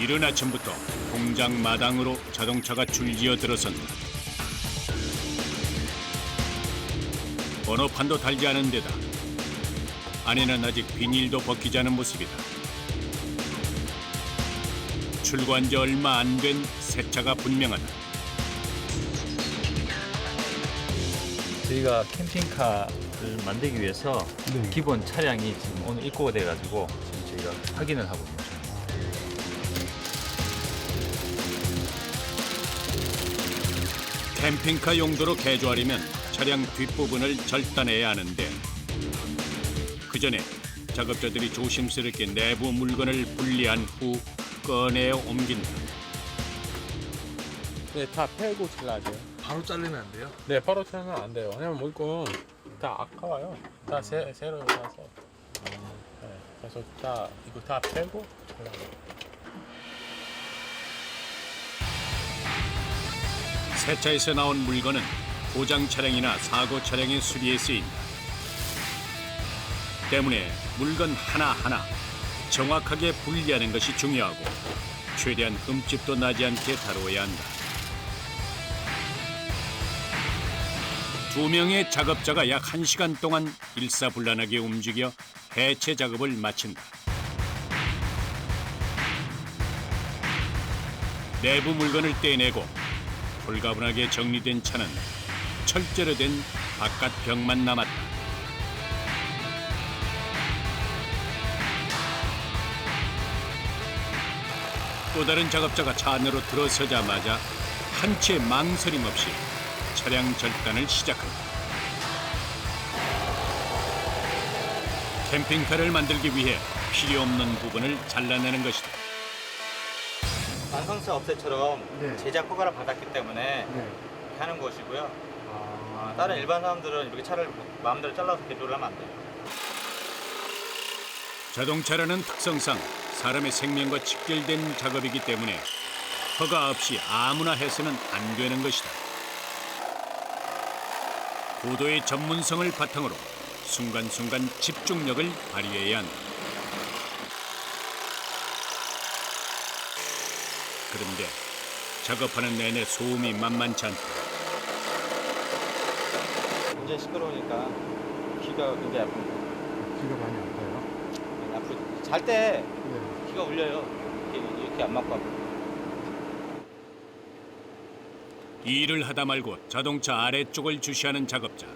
이른 아침부터 공장 마당으로 자동차가 줄지어 들어선다. 번호판도 달지 않은 데다 안에는 아직 비닐도 벗기지 않은 모습이다. 출고한 지 얼마 안 된 새 차가 분명하다. 저희가 캠핑카를 만들기 위해서 네. 기본 차량이 지금 오늘 입고가 돼가지고 지금 저희가 확인을 하고 있습니다. 캠핑카 용도로 개조하려면 차량 뒷부분을 절단해야 하는데 그 전에 작업자들이 조심스럽게 내부 물건을 분리한 후 꺼내어 옮긴다. 네, 다 패고 잘라야 돼요. 바로 자르면 안 돼요? 네, 바로 쳐서는 안 돼요. 왜냐면 물건 다 아까워요. 다 새로 사서. 네, 그래서 다 이거 다 패고 잘라야 돼요. 새 차에서 나온 물건은 고장 차량이나 사고 차량의 수리에 쓰인다. 때문에 물건 하나하나 정확하게 분리하는 것이 중요하고 최대한 흠집도 나지 않게 다루어야 한다. 두 명의 작업자가 약 1시간 동안 일사불란하게 움직여 해체 작업을 마친다. 내부 물건을 떼내고 홀가분하게 정리된 차는 철제로 된 바깥 벽만 남았다. 또 다른 작업자가 차 안으로 들어서자마자 한 채 망설임 없이 차량 절단을 시작한다. 캠핑카를 만들기 위해 필요 없는 부분을 잘라내는 것이다. 완성차 업체처럼 네. 제작 허가를 받았기 때문에 네. 이렇게 하는 것이고요. 다른 일반 사람들은 이렇게 차를 마음대로 잘라서 개조를 하면 안 돼요. 자동차라는 특성상 사람의 생명과 직결된 작업이기 때문에 허가 없이 아무나 해서는 안 되는 것이다. 고도의 전문성을 바탕으로 순간순간 집중력을 발휘해야 한다. 그런데 작업하는 내내 소음이 만만치 않다. 굉장히 시끄러우니까 귀가 굉장히 아픕니다. 귀가 많이 아파요. 앞으로 잘 때 네. 귀가 울려요. 이렇게 안 맞고 하면. 일을 하다 말고 자동차 아래쪽을 주시하는 작업자.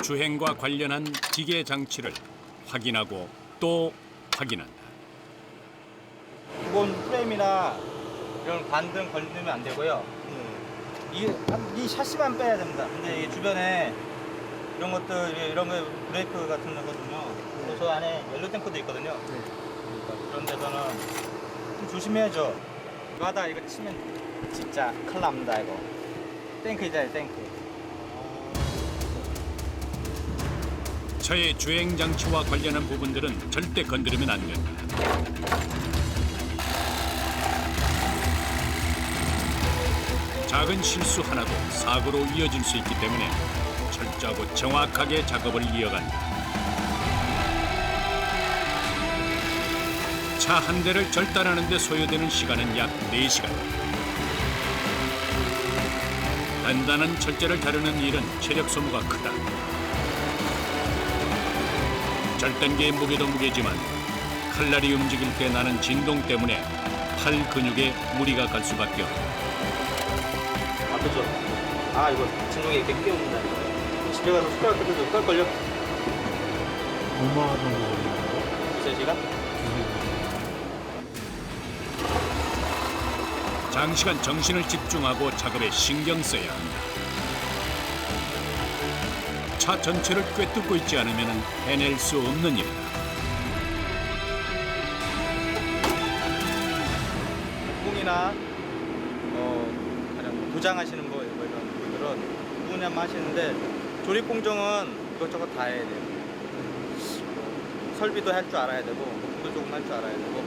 주행과 관련한 기계 장치를 확인하고 또 확인한다. 기본 프레임이나 이런 반등 걸리면 안 되고요. 이 샤시만 빼야 됩니다. 근데 이 주변에 이런 것들, 이런 거 브레이크 같은 거거든요. 그리고 저 안에 옐로 탱크도 있거든요. 그러니까 그런 데서는 좀 조심해야죠. 이거 하다가 이거 치면 진짜 큰일 납니다, 이거. 탱크이잖아요, 탱크. 차의 주행 장치와 관련한 부분들은 절대 건드리면 안 된다. 작은 실수 하나도 사고로 이어질 수 있기 때문에 철저하고 정확하게 작업을 이어간다. 차 한 대를 절단하는 데 소요되는 시간은 약 4시간. 단단한 철제를 다루는 일은 체력 소모가 크다. 절단기의 무게도 무게지만 칼날이 움직일 때 나는 진동 때문에 팔 근육에 무리가 갈 수밖에 없다. 아프죠? 아, 이거 진동이 이렇게 끼웁니다. 이거. 집에 가서 숟가락 뜯어도 깔걸요? 얼마 정도 걸리나요? 3시간? 장시간 정신을 집중하고 작업에 신경 써야 한다. 차 전체를 꿰뚫고 있지 않으면 해낼 수 없는 일이다. 뽕이나 가령 도장하시는 뭐 이런 분들은 누구냐만 하시는데 조립 공정은 이것저것 다 해야 돼요. 설비도 할 줄 알아야 되고 부품도 조금 할 줄 알아야 되고.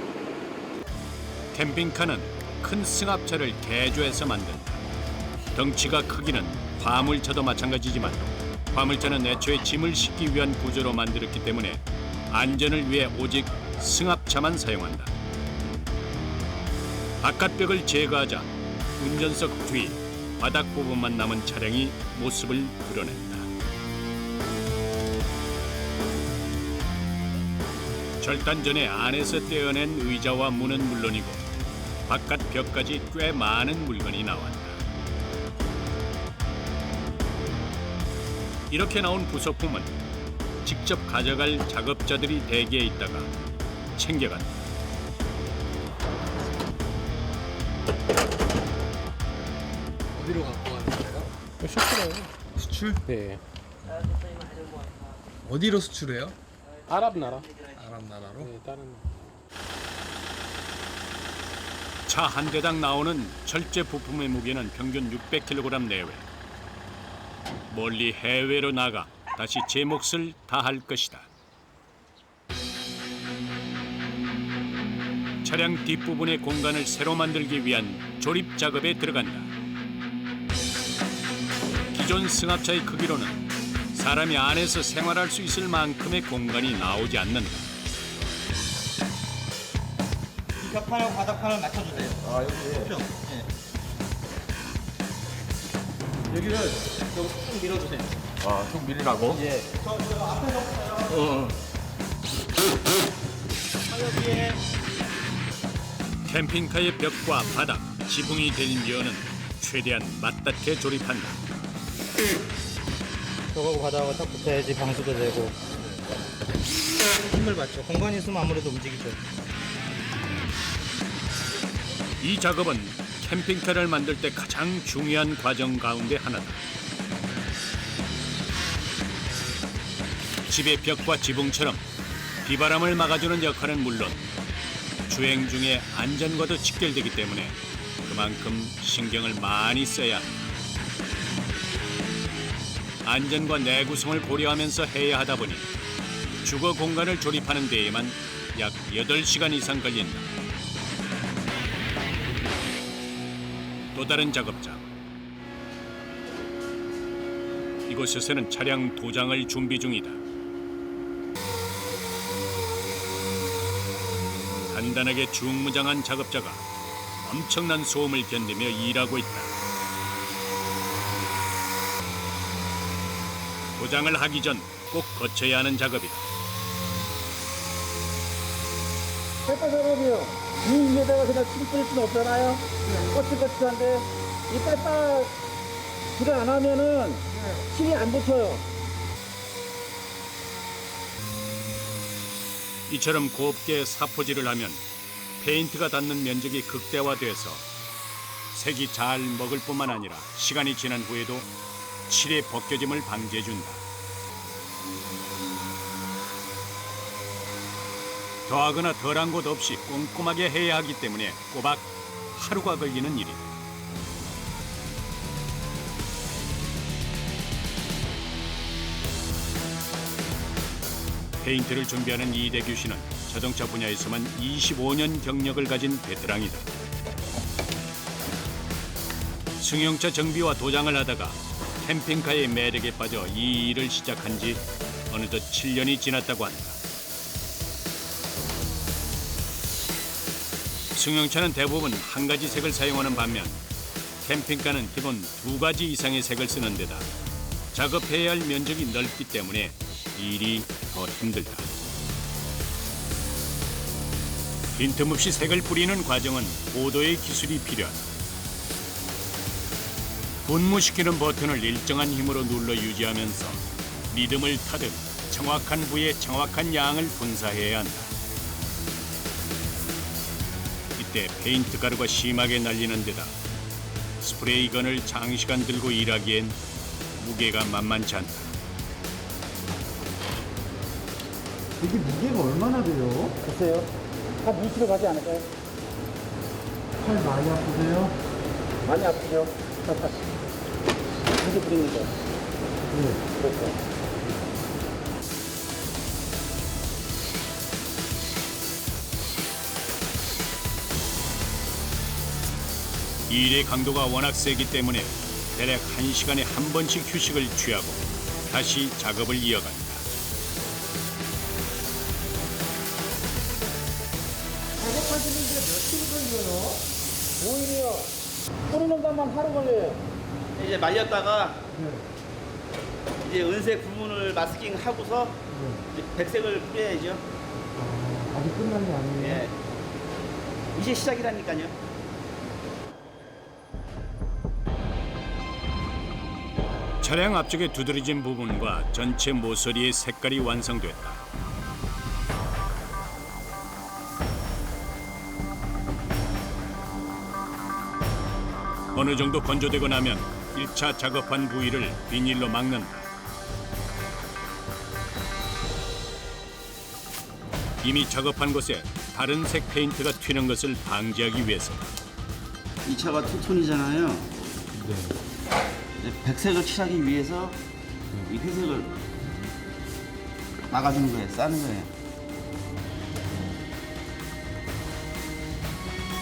캠핑카는 큰 승합차를 개조해서 만든다. 덩치가 크기는 화물차도 마찬가지지만 화물차는 애초에 짐을 싣기 위한 구조로 만들었기 때문에 안전을 위해 오직 승합차만 사용한다. 바깥벽을 제거하자 운전석 뒤 바닥 부분만 남은 차량이 모습을 드러낸다. 절단 전에 안에서 떼어낸 의자와 문은 물론이고 바깥 벽까지 꽤 많은 물건이 나왔다. 이렇게 나온 부속품은 직접 가져갈 작업자들이 대기에 있다가 챙겨간다. 어디로 갖고 가는 거예요? 수출해요. 수출? 네. 어디로 수출해요? 아랍 나라. 아랍 나라로? 네, 다른. 차 한 대당 나오는 철제 부품의 무게는 평균 600kg 내외. 멀리 해외로 나가 다시 제 몫을 다할 것이다. 차량 뒷부분의 공간을 새로 만들기 위한 조립 작업에 들어간다. 기존 승합차의 크기로는 사람이 안에서 생활할 수 있을 만큼의 공간이 나오지 않는다. 이 벽판하고 바닥판을 맞춰주세요. 아 여기. 네. 여기를 쭉 밀어주세요. 쭉 밀으라고? 예. 저 앞에서부터요. 여기에 캠핑카의 벽과 바닥, 지붕이 될 면은 최대한 맞닿게 조립한다. 저거하고 바닥하고 딱 붙어야지 방수도 되고 힘을 받죠. 공간이 있으면 아무래도 움직이죠. 이 작업은 캠핑카를 만들 때 가장 중요한 과정 가운데 하나다. 집의 벽과 지붕처럼 비바람을 막아주는 역할은 물론 주행 중에 안전과도 직결되기 때문에 그만큼 신경을 많이 써야 한다. 안전과 내구성을 고려하면서 해야 하다 보니 주거 공간을 조립하는 데에만 약 8시간 이상 걸린다. 또 다른 작업자. 이곳에서는 차량 도장을 준비 중이다. 간단하게 중무장한 작업자가 엄청난 소음을 견디며 일하고 있다. 도장을 하기 전 꼭 거쳐야 하는 작업이다. 페퍼 작업이요. 이 위에다가 그냥 침 뿌릴 수는 없잖아요. 거칠거칠한데 이 빼빠 질 안 하면은 침이 안 붙어요. 이처럼 곱게 사포질을 하면 페인트가 닿는 면적이 극대화돼서 색이 잘 먹을 뿐만 아니라 시간이 지난 후에도 칠의 벗겨짐을 방지해준다. 더하거나 덜한 곳 없이 꼼꼼하게 해야 하기 때문에 꼬박 하루가 걸리는 일이다. 페인트를 준비하는 이대규 씨는 자동차 분야에서만 25년 경력을 가진 베테랑이다. 승용차 정비와 도장을 하다가 캠핑카의 매력에 빠져 이 일을 시작한 지 어느덧 7년이 지났다고 한다. 승용차는 대부분 한 가지 색을 사용하는 반면 캠핑카는 기본 2가지 이상의 색을 쓰는 데다 작업해야 할 면적이 넓기 때문에 일이 더 힘들다. 빈틈없이 색을 뿌리는 과정은 고도의 기술이 필요하다. 분무시키는 버튼을 일정한 힘으로 눌러 유지하면서 리듬을 타듯 정확한 부위에 정확한 양을 분사해야 한다. 이때 페인트 가루가 심하게 날리는 데다 스프레이건을 장시간 들고 일하기엔 무게가 만만치 않다. 이게 무게가 얼마나 돼요? 글쎄요. 한 2kg 가지 않을까요? 팔 많이 아프세요? 많이 아프죠. 이렇게 뿌리니까. 그렇죠. 일의 강도가 워낙 세기 때문에 대략 1시간에 한 번씩 휴식을 취하고 다시 작업을 이어간다. 만드는데 며칠 걸려요? 오일이요. 뿌리는 것만 하루 걸려요. 이제 말렸다가 이제 은색 부분을 마스킹 하고서 이제 백색을 뿌려야죠. 아직 끝난 게 아니에요. 예. 이제 시작이라니까요. 차량 앞쪽에 두드러진 부분과 전체 모서리의 색깔이 완성됐다. 어느 정도 건조되고 나면 1차 작업한 부위를 비닐로 막는다. 이미 작업한 곳에 다른 색 페인트가 튀는 것을 방지하기 위해서다. 이 차가 투톤이잖아요. 이제 백색을 칠하기 위해서 이 회색을 막아주는 거예요. 싸는 거예요.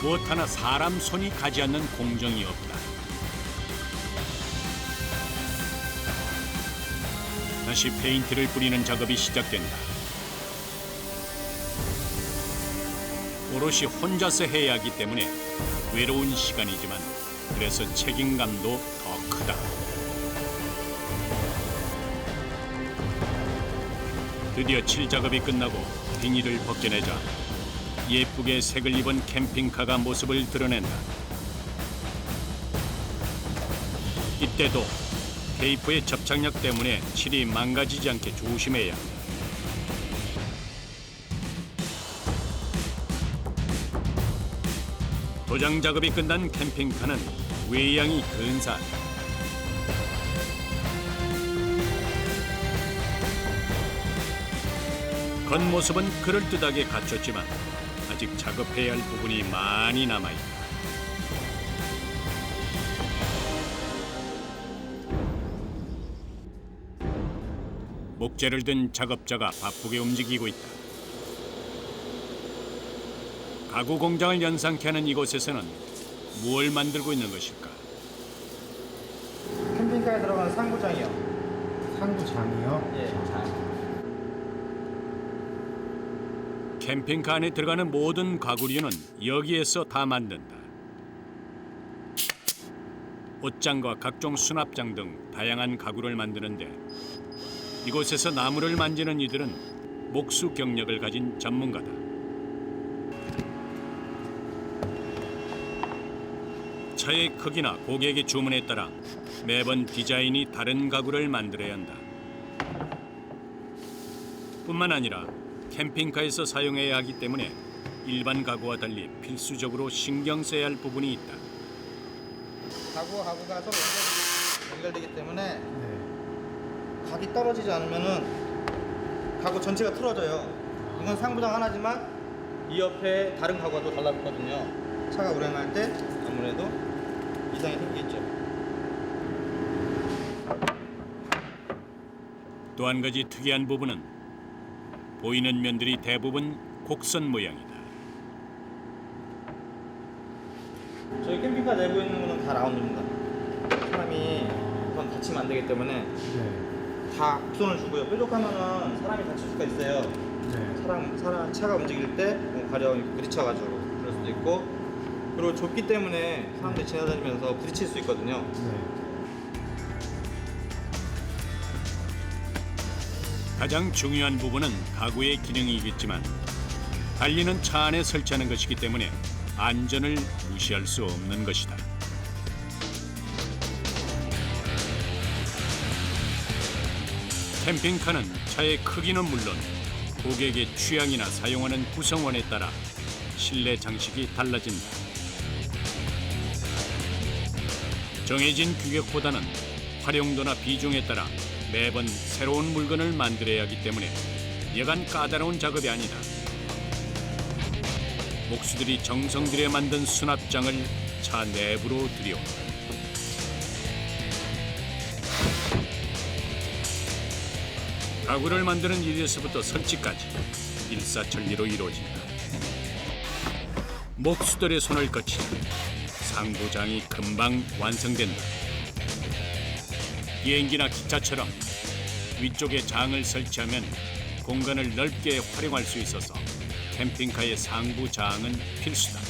무엇 하나 사람 손이 가지 않는 공정이 없다. 다시 페인트를 뿌리는 작업이 시작된다. 오롯이 혼자서 해야 하기 때문에 외로운 시간이지만 그래서 책임감도 더 크다. 드디어 칠 작업이 끝나고 비닐을 벗겨내자 예쁘게 색을 입은 캠핑카가 모습을 드러낸다. 이때도 테이프의 접착력 때문에 칠이 망가지지 않게 조심해야 한다. 도장 작업이 끝난 캠핑카는 외양이 근사하다. 겉모습은 그럴듯하게 갖췄지만 아직 작업해야 할 부분이 많이 남아있다. 목재를 든 작업자가 바쁘게 움직이고 있다. 가구 공장을 연상케 하는 이곳에서는 무엇을 만들고 있는 것일까? 캠핑카에 들어가는 상부장이요. 상부장이요? 예, 장. 캠핑카 안에 들어가는 모든 가구류는 여기에서 다 만든다. 옷장과 각종 수납장 등 다양한 가구를 만드는데 이곳에서 나무를 만지는 이들은 목수 경력을 가진 전문가다. 차의 크기나 고객의 주문에 따라 매번 디자인이 다른 가구를 만들어야 한다. 뿐만 아니라 캠핑카에서 사용해야 하기 때문에 일반 가구와 달리 필수적으로 신경 써야 할 부분이 있다. 가구가 서로 연결되기 때문에 각이 떨어지지 않으면은 가구 전체가 틀어져요. 이건 상부장 하나지만 이 옆에 다른 가구가 또 달라붙거든요. 차가 운행할 때 아무래도 이상이 생기겠죠. 또 한 가지 특이한 부분은 보이는 면들이 대부분 곡선 모양이다. 저희 캠핑카 내부에 있는 거는 다 라운드입니다. 사람이 우선 다치면 안 되기 때문에 다 곡선을 주고요. 뾰족하면은 사람이 다칠 수가 있어요. 사람 차가 움직일 때 가령 부딪혀가지고 그럴 수도 있고, 그리고 좁기 때문에 사람들이 지나다니면서 부딪힐 수 있거든요. 가장 중요한 부분은 가구의 기능이겠지만 달리는 차 안에 설치하는 것이기 때문에 안전을 무시할 수 없는 것이다. 캠핑카는 차의 크기는 물론 고객의 취향이나 사용하는 구성원에 따라 실내 장식이 달라진다. 정해진 규격보다는 활용도나 비중에 따라 매번 새로운 물건을 만들어야 하기 때문에 여간 까다로운 작업이 아니다. 목수들이 정성 들여 만든 수납장을 차 내부로 들여온다. 가구를 만드는 일에서부터 설치까지 일사천리로 이루어진다. 목수들의 손을 거치면 상부장이 금방 완성된다. 비행기나 기차처럼 위쪽에 장을 설치하면 공간을 넓게 활용할 수 있어서 캠핑카의 상부 장은 필수다.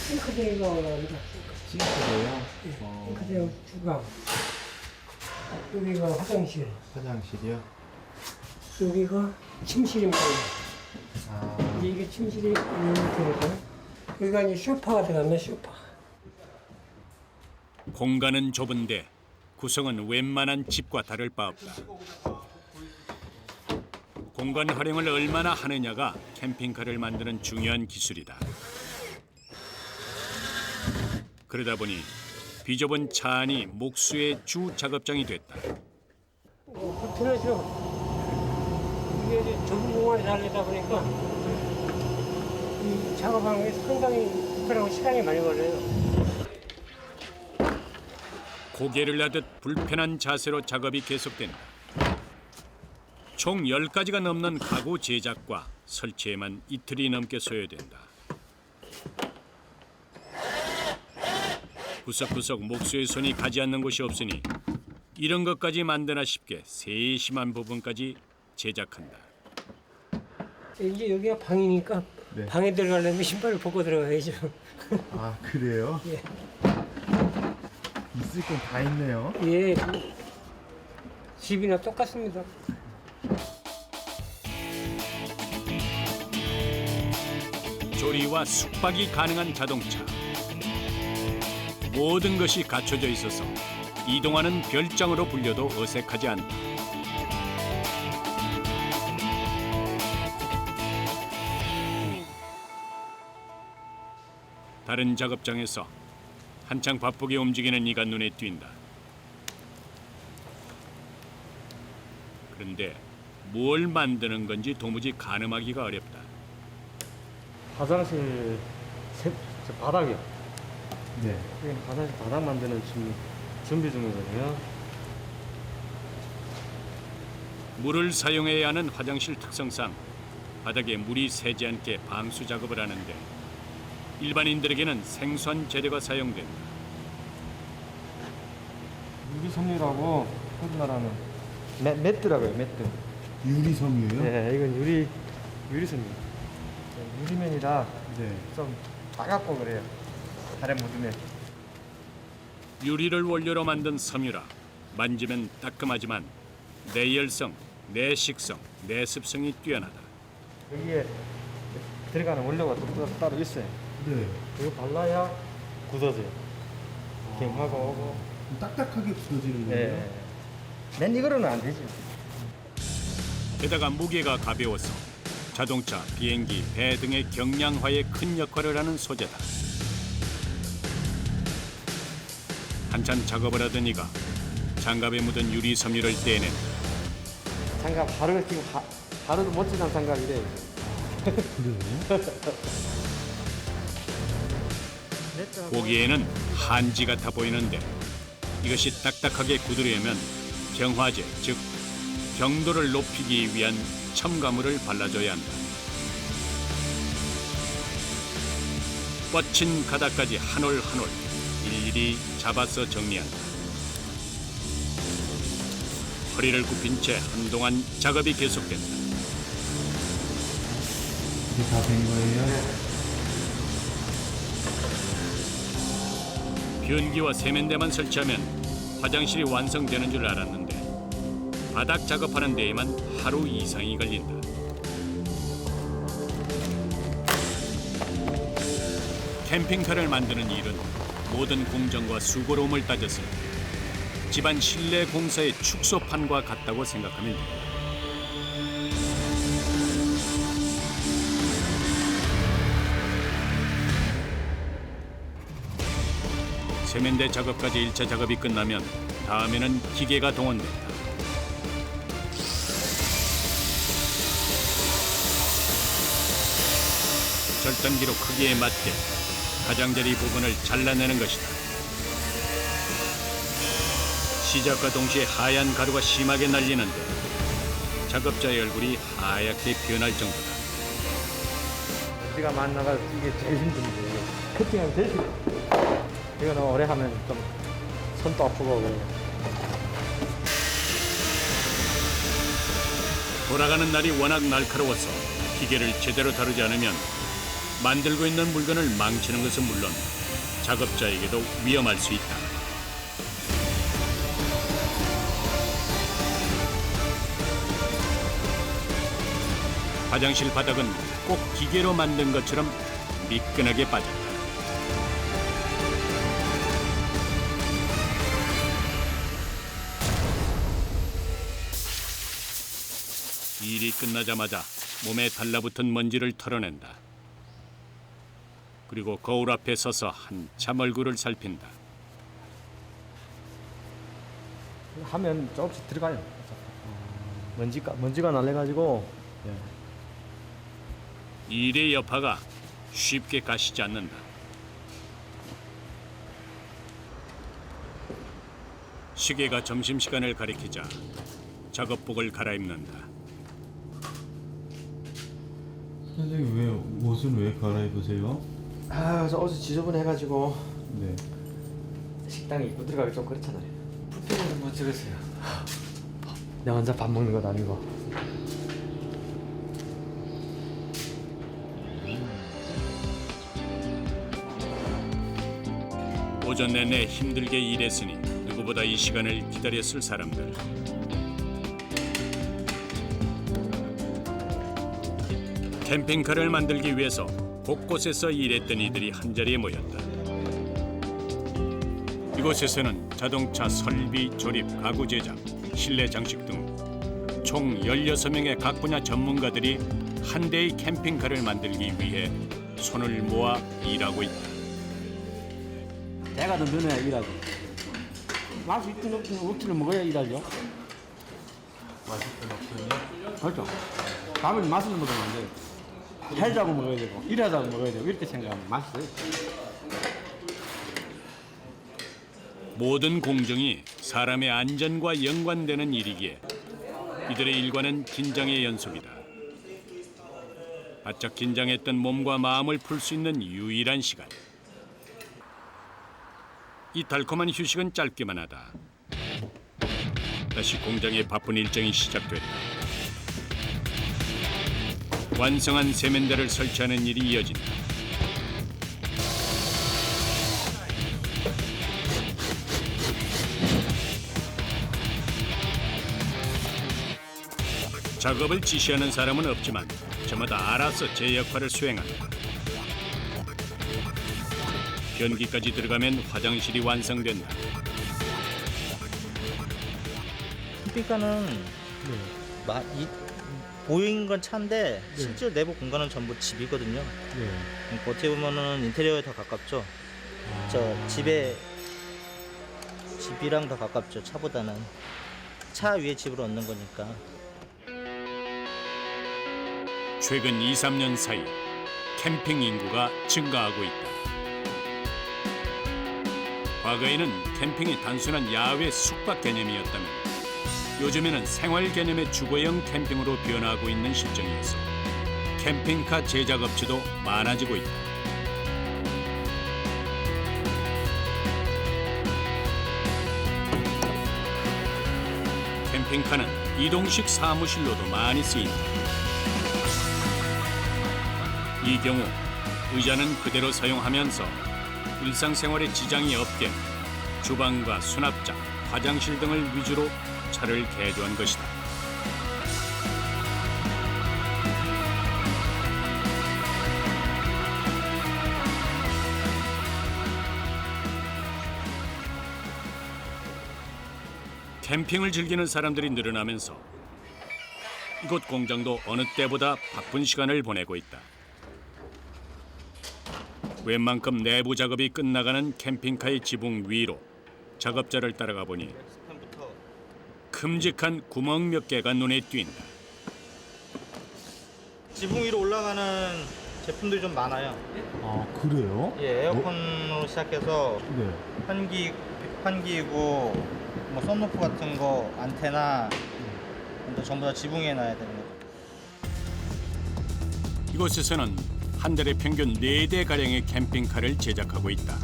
싱크대가 나옵니다. 싱크대요? 싱크대 주방. 여기가 화장실. 화장실이요? 여기가 침실입니다. 아, 이게 침실이 이렇게 여기가 이제 소파가 들어갔네, 소파. 공간은 좁은데 구성은 웬만한 집과 다를 바 없다. 공간 활용을 얼마나 하느냐가 캠핑카를 만드는 중요한 기술이다. 그러다 보니 비좁은 차 안이 목수의 주 작업장이 됐다. 불편하죠. 이게 이제 좁은 공간에 살다 보니까 이 작업하는 게 상당히 불편하고 시간이 많이 걸려요. 고개를 하듯 불편한 자세로 작업이 계속된다. 총 10가지가 넘는 가구 제작과 설치에만 이틀이 넘게 소요된다. 구석구석 목수의 손이 가지 않는 곳이 없으니 이런 것까지 만드나 싶게 세심한 부분까지 제작한다. 이제 여기가 방이니까 네. 방에 들어가려면 신발을 벗고 들어가야죠. 아 그래요? 예. 있을 건 다 있네요. 예. 집이나 똑같습니다. 조리와 숙박이 가능한 자동차. 모든 것이 갖춰져 있어서 이동하는 별장으로 불려도 어색하지 않다. 다른 작업장에서 한창 바쁘게 움직이는 이가 눈에 띈다. 그런데 뭘 만드는 건지 도무지 가늠하기가 어렵다. 화장실 저 바닥이요. 네. 지금 화장실 바닥 만드는 지금 준비 중이거든요. 물을 사용해야 하는 화장실 특성상 바닥에 물이 새지 않게 방수 작업을 하는데 일반인들에게는 생소한 재료가 사용된다. 유리섬유라고 우리나라는 매트라고요, 매트. 유리섬유요? 네, 이건 유리섬유. 유리면이라 네. 좀 따갑고 그래요. 발에 묻으면. 유리를 원료로 만든 섬유라 만지면 따끔하지만 내열성, 내식성, 내습성이 뛰어나다. 여기에 들어가는 원료가 또 따로 있어요. 네. 이거 발라야 굳어져요. 갱화가 오고. 딱딱하게 굳어지는 네. 맨 이거로는 안 되죠. 게다가 무게가 가벼워서 자동차, 비행기, 배 등의 경량화에 큰 역할을 하는 소재다. 한참 작업을 하던 이가 장갑에 묻은 유리 섬유를 떼낸다. 장갑 바로 지금 바로도 멋지단 장갑이래. 보기에는 한지 같아 보이는데 이것이 딱딱하게 굳으려면 경화제, 즉 경도를 높이기 위한 첨가물을 발라줘야 한다. 뻗친 가닥까지 한 올 한 올 일일이 잡아서 정리한다. 허리를 굽힌 채 한동안 작업이 계속된다. 이게 다 된 거예요? 변기와 세면대만 설치하면 화장실이 완성되는 줄 알았는데 바닥 작업하는 데에만 하루 이상이 걸린다. 캠핑카를 만드는 일은 모든 공정과 수고로움을 따졌을 때 집안 실내 공사의 축소판과 같다고 생각하면 된다. 세면대 작업까지 1차 작업이 끝나면 다음에는 기계가 동원된다. 절단기로 크기에 맞게 가장자리 부분을 잘라내는 것이다. 시작과 동시에 하얀 가루가 심하게 날리는데 작업자의 얼굴이 하얗게 변할 정도다. 우리가 만나가 이게 제일 힘든데 커팅하면 제일 싫어. 이거는 오래 하면 좀 손도 아프고 그래요. 돌아가는 날이 워낙 날카로워서 기계를 제대로 다루지 않으면 만들고 있는 물건을 망치는 것은 물론 작업자에게도 위험할 수 있다. 화장실 바닥은 꼭 기계로 만든 것처럼 미끈하게 빠졌다. 일이 끝나자마자 몸에 달라붙은 먼지를 털어낸다. 그리고 거울 앞에 서서 한참 얼굴을 살핀다. 하면 조금씩 들어가요. 먼지가 날려가지고 일의 여파가 쉽게 가시지 않는다. 시계가 점심시간을 가리키자 작업복을 갈아입는다. 선생님 왜 옷은 왜 갈아입으세요? 저 어제 지저분해가지고 네. 식당에 입고 들어가기 좀 그렇잖아요. 불편해서 못 찍었어요. 내가 혼자 밥 먹는 건 아니고. 오전 내내 힘들게 일했으니 누구보다 이 시간을 기다렸을 사람들. 캠핑카를 만들기 위해서 곳곳에서 일했던 이들이 한자리에 모였다. 이곳에서는 자동차 설비, 조립, 가구 제작, 실내 장식 등 총 16명의 각 분야 전문가들이 한 대의 캠핑카를 만들기 위해 손을 모아 일하고 있다. 내가 더 면해야 일하지. 맛이 있든 없든 억지로 먹어야 일하죠. 맛있든 없든 그렇죠. 밥을 맛있는 먹으면 안 돼요. 살자고 먹어야 되고 일하자고 먹어야 되고 이렇게 생각하면 맛있어요. 모든 공정이 사람의 안전과 연관되는 일이기에 이들의 일과는 긴장의 연속이다. 바짝 긴장했던 몸과 마음을 풀 수 있는 유일한 시간. 이 달콤한 휴식은 짧기만 하다. 다시 공장의 바쁜 일정이 시작됐다. 완성한 세면대를 설치하는 일이 이어진다. 작업을 지시하는 사람은 없지만 저마다 알아서 제 역할을 수행한다. 변기까지 들어가면 화장실이 완성된다. 캠핑카는 보이는 건 차인데 실제로 내부 공간은 전부 집이거든요. 그러니까 어떻게 보면은 인테리어에 더 가깝죠. 저 집이랑 더 가깝죠. 차보다는. 차 위에 집을 얻는 거니까. 최근 2, 3년 사이 캠핑 인구가 증가하고 있다. 과거에는 캠핑이 단순한 야외 숙박 개념이었다면 요즘에는 생활 개념의 주거형 캠핑으로 변화하고 있는 실정이어서 캠핑카 제작 업체도 많아지고 있다. 캠핑카는 이동식 사무실로도 많이 쓰인다. 이 경우 의자는 그대로 사용하면서 일상생활에 지장이 없게 주방과 수납장, 화장실 등을 위주로 차를 개조한 것이다. 캠핑을 즐기는 사람들이 늘어나면서 이곳 공장도 어느 때보다 바쁜 시간을 보내고 있다. 웬만큼 내부 작업이 끝나가는 캠핑카의 지붕 위로 작업자를 따라가 보니 큼직한 구멍 몇 개가 눈에 띈다. 지붕 위로 올라가는 제품들이 좀 많아요. 아 그래요? 예, 에어컨으로 시작해서 네. 환기이고 뭐 썬루프 같은 거, 안테나 전부 다 지붕에 놔야 되는 거죠. 이곳에서는 한 달에 평균 4대 가량의 캠핑카를 제작하고 있다.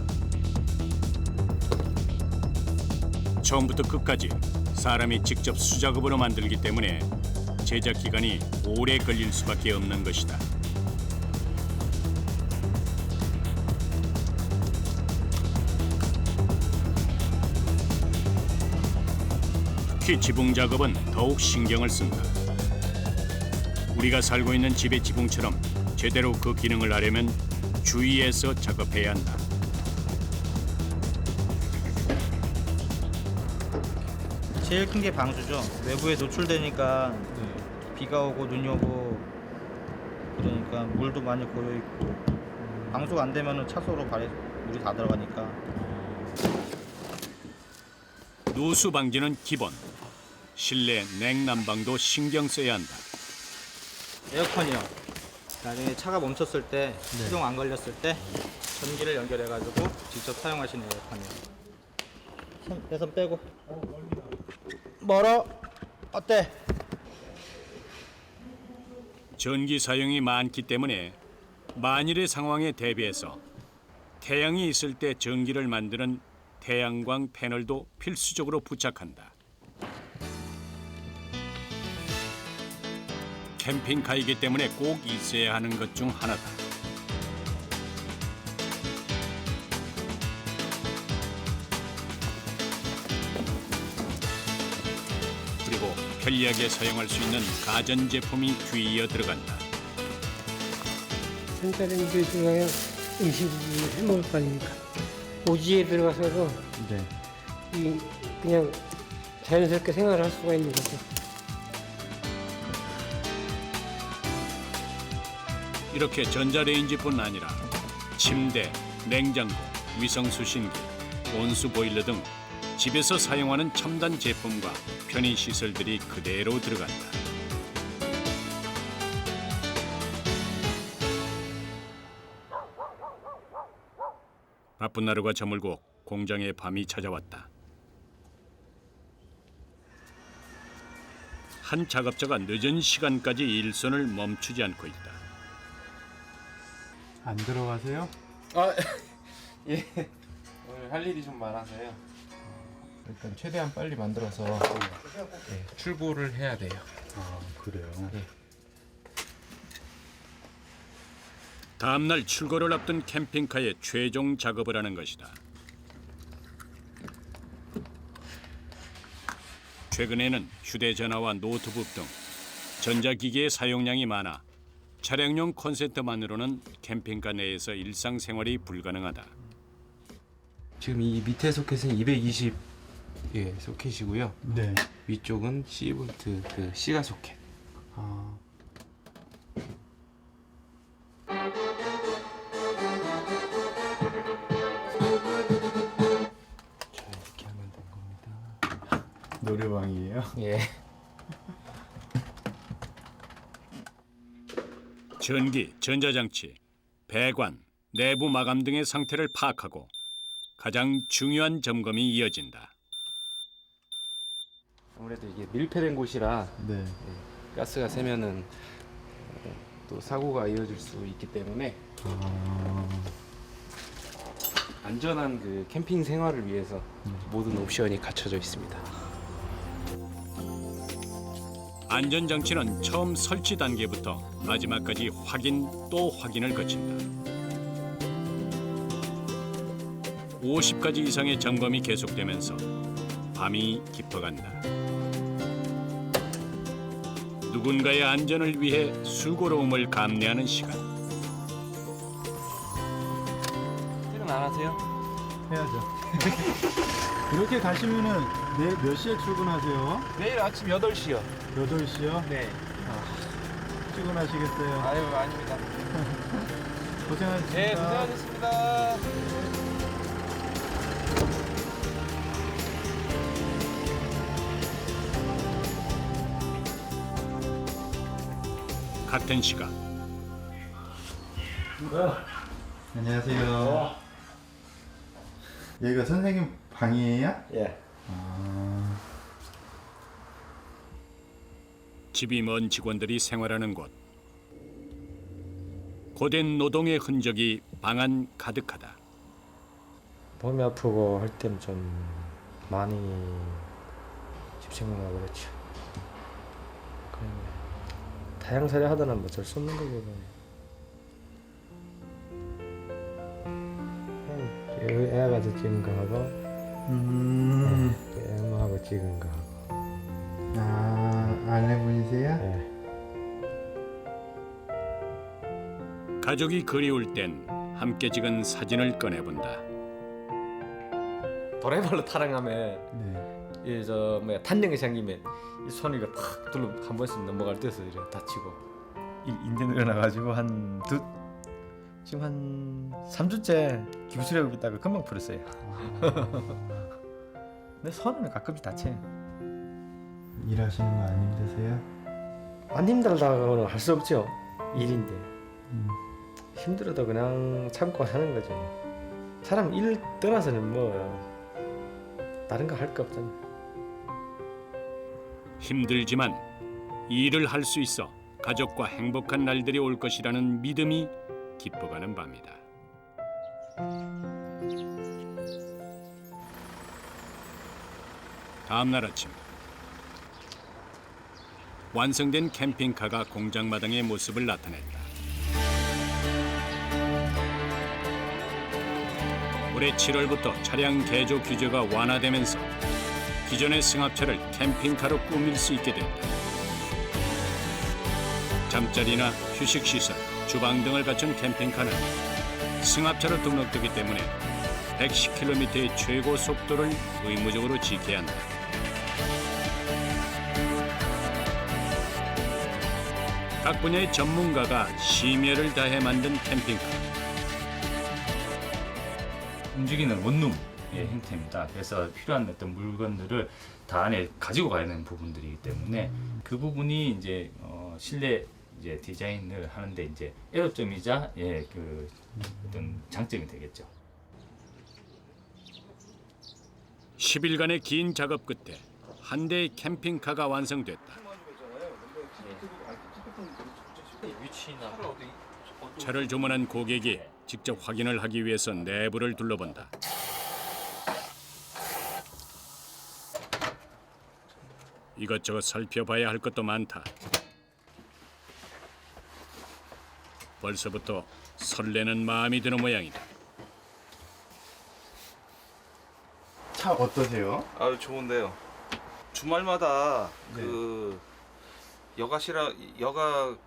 처음부터 끝까지 사람이 직접 수작업으로 만들기 때문에 제작 기간이 오래 걸릴 수밖에 없는 것이다. 특히 지붕 작업은 더욱 신경을 쓴다. 우리가 살고 있는 집의 지붕처럼 제대로 그 기능을 하려면 주의해서 작업해야 한다. 제일 큰 게 방수죠. 외부에 노출되니까 비가 오고 눈이 오고 그러니까 물도 많이 고여 있고 방수가 안 되면은 차소로 발에 물이 다 들어가니까. 누수 방지는 기본. 실내 냉난방도 신경 써야 한다. 에어컨이요. 나중에 차가 멈췄을 때 시동 안 걸렸을 때 전기를 연결해가지고 직접 사용하시는 에어컨이요. 배선 빼고. 멀어. 어때? 전기 사용이 많기 때문에 만일의 상황에 대비해서 태양이 있을 때 전기를 만드는 태양광 패널도 필수적으로 부착한다. 캠핑카이기 때문에 꼭 있어야 하는 것 중 하나다. 그리고 편리하게 사용할 수 있는 가전제품이 뒤이어 들어간다. 전자레인지에 들어가야 음식을 해먹을 거 아닙니까? 오지에 들어가서도 네. 그냥 자연스럽게 생활을 할 수가 있는 거죠. 이렇게 전자레인지뿐 아니라 침대, 냉장고, 위성수신기, 온수 보일러 등 집에서 사용하는 첨단 제품과 편의 시설들이 그대로 들어간다. 바쁜 하루가 저물고 공장에 밤이 찾아왔다. 한 작업자가 늦은 시간까지 일손을 멈추지 않고 있다. 안 들어가세요? 아, 예. 오늘 할 일이 좀 많아서요. 일단 최대한 빨리 만들어서. 네, 출고를 해야 돼요. 아, 그래요? 다음 날 출고를 앞둔 캠핑카의 최종 작업을 하는 것이다. 최근에는 휴대전화와 노트북 등 전자기기의 사용량이 많아 차량용 콘센트만으로는 캠핑카 내에서 일상생활이 불가능하다. 지금 이 밑에 소켓은 220 소켓이고요. 네. 위쪽은 C볼트 그 시가 소켓. 아. 자, 이렇게 하면 된 겁니다. 노래방이에요? 예. 전기, 전자장치, 배관, 내부 마감 등의 상태를 파악하고 가장 중요한 점검이 이어진다. 아무래도 이게 밀폐된 곳이라 네. 가스가 새면은 또 사고가 이어질 수 있기 때문에 안전한 그 캠핑 생활을 위해서 모든 옵션이 갖춰져 있습니다. 안전장치는 처음 설치 단계부터 마지막까지 확인 또 확인을 거친다. 50가지 이상의 점검이 계속되면서 밤이 깊어간다. 누군가의 안전을 위해 수고로움을 감내하는 시간. 퇴근 안 하세요? 해야죠. 이렇게 가시면은 내일 몇 시에 출근하세요? 내일 아침 8시요. 8시요? 네. 출근하시겠어요? 아유, 아닙니다. 고생하셨습니다. 네, 고생하셨습니다. 같은 시각 안녕하세요. 여기가 선생님 방이에요? 예. 집이 먼 직원들이 생활하는 곳. 고된 노동의 흔적이 방 안 가득하다. 몸이 아프고 할 때는 좀 많이 집 생각나고 그렇죠. 그런 타양살이 하더나 뭐 어쩔 수 없는 거고. 애 가서 찍은 거 하고, 애하고 찍은 거 하고. 아, 아내분이세요? 네. 가족이 그리울 땐 함께 찍은 사진을 꺼내본다. 도레발로 타령하면 네. 이저 뭐야 탄력이 생기면 이 손이 팍 둘러 한 번씩 넘어갈 때서 이래 다치고 인대 늘어나가지고 지금 한 3주째 기부술하고 있다가 금방 풀었어요. 내 손은 가끔씩 다쳐요. 일하시는 거 안 힘드세요? 안 힘들다고는 할 수 없죠. 일인데 힘들어도 그냥 참고 하는 거죠. 사람 일 떠나서는 뭐 다른 거 할 거 없잖아. 힘들지만 일을 할 수 있어 가족과 행복한 날들이 올 것이라는 믿음이 깊어가는 밤이다. 다음 날 아침 완성된 캠핑카가 공장 마당의 모습을 나타냈다. 올해 7월부터 차량 개조 규제가 완화되면서 기존의 승합차를 캠핑카로 꾸밀 수 있게 됐다. 잠자리나 휴식시설, 주방 등을 갖춘 캠핑카는 승합차로 등록되기 때문에 110km의 최고 속도를 의무적으로 지켜야 한다. 각 분야의 전문가가 심혈을 다해 만든 캠핑카. 움직이는 원룸의 형태입니다. 그래서 필요한 어떤 물건들을 다 안에 가지고 가야 되는 부분들이기 때문에 그 부분이 이제 실내 이제 디자인을 하는데 이제 애로점이자 그 어떤 장점이 되겠죠. 10일간의 긴 작업 끝에 한 대의 캠핑카가 완성됐다. 차를 주문한 고객이 직접 확인을 하기 위해서 내부를 둘러본다. 이것저것 살펴봐야 할 것도 많다. 벌써부터 설레는 마음이 드는 모양이다. 차 어떠세요? 아유 좋은데요. 주말마다 네. 그 여가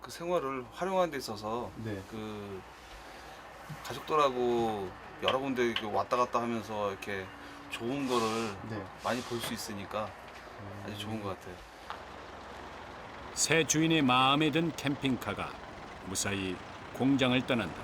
그 생활을 활용하는 데 있어서 네. 그 가족들하고 여러 군데 이렇게 왔다 갔다 하면서 이렇게 좋은 거를 네. 많이 볼 수 있으니까 아주 좋은 것 같아요. 새 주인의 마음에 든 캠핑카가 무사히 공장을 떠난다.